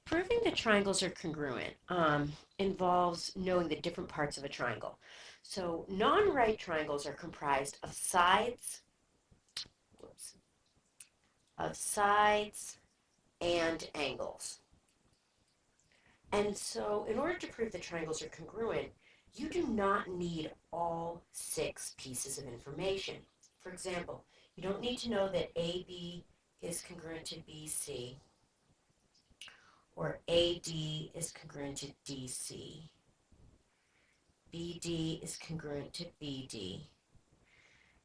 Proving that triangles are congruent involves knowing the different parts of a triangle. So non-right triangles are comprised whoops, of sides and angles. And so in order to prove that triangles are congruent, you do not need all 6 pieces of information. For example, you don't need to know that AB is congruent to BC or AD is congruent to DC. BD is congruent to BD.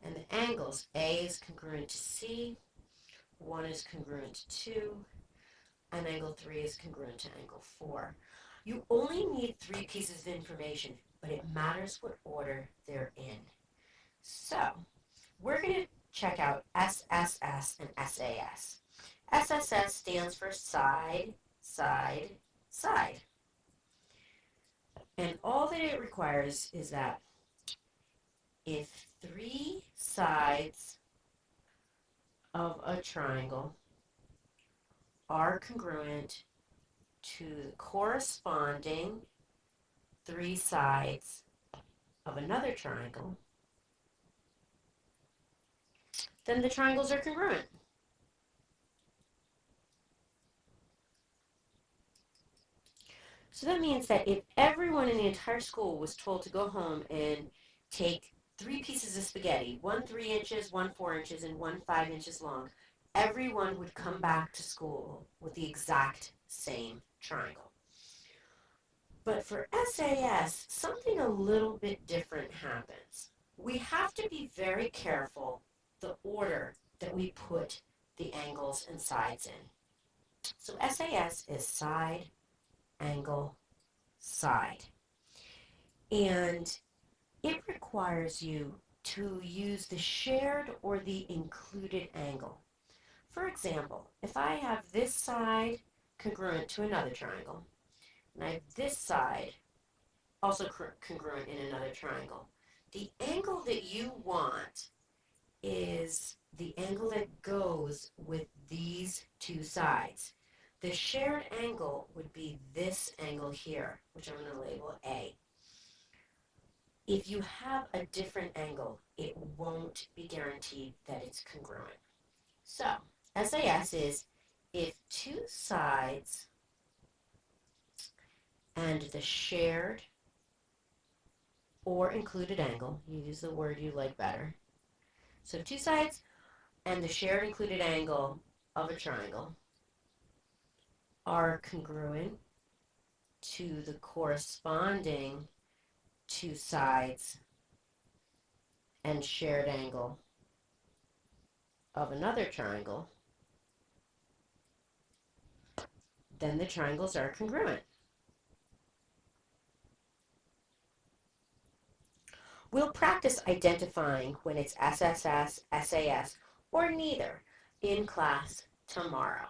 And the angles, A is congruent to C, 1 is congruent to 2, and angle 3 is congruent to angle 4. You only need 3 pieces of information, but it matters what order they're in. So, we're going to check out SSS and SAS. SSS stands for side, side, side. And all that it requires is that if 3 sides of a triangle are congruent to the corresponding 3 sides of another triangle, then the triangles are congruent. So that means that if everyone in the entire school was told to go home and take 3 pieces of spaghetti, one 3 inches, one 4 inches, and one 5 inches long, everyone would come back to school with the exact same triangle. But for SAS, something a little bit different happens. We have to be very careful the order that we put the angles and sides in. So SAS is side, angle, side. And it requires you to use the shared or the included angle. For example, if I have this side congruent to another triangle, and I have this side also congruent in another triangle, the angle that you want is the angle that goes with these 2 sides. The shared angle would be this angle here, which I'm going to label A. If you have a different angle, it won't be guaranteed that it's congruent. So, SAS is if 2 sides and the shared or included angle, you use the word you like better. So if 2 sides and the shared included angle of a triangle are congruent to the corresponding 2 sides and shared angle of another triangle, then the triangles are congruent. We'll practice identifying when it's SSS, SAS, or neither in class tomorrow.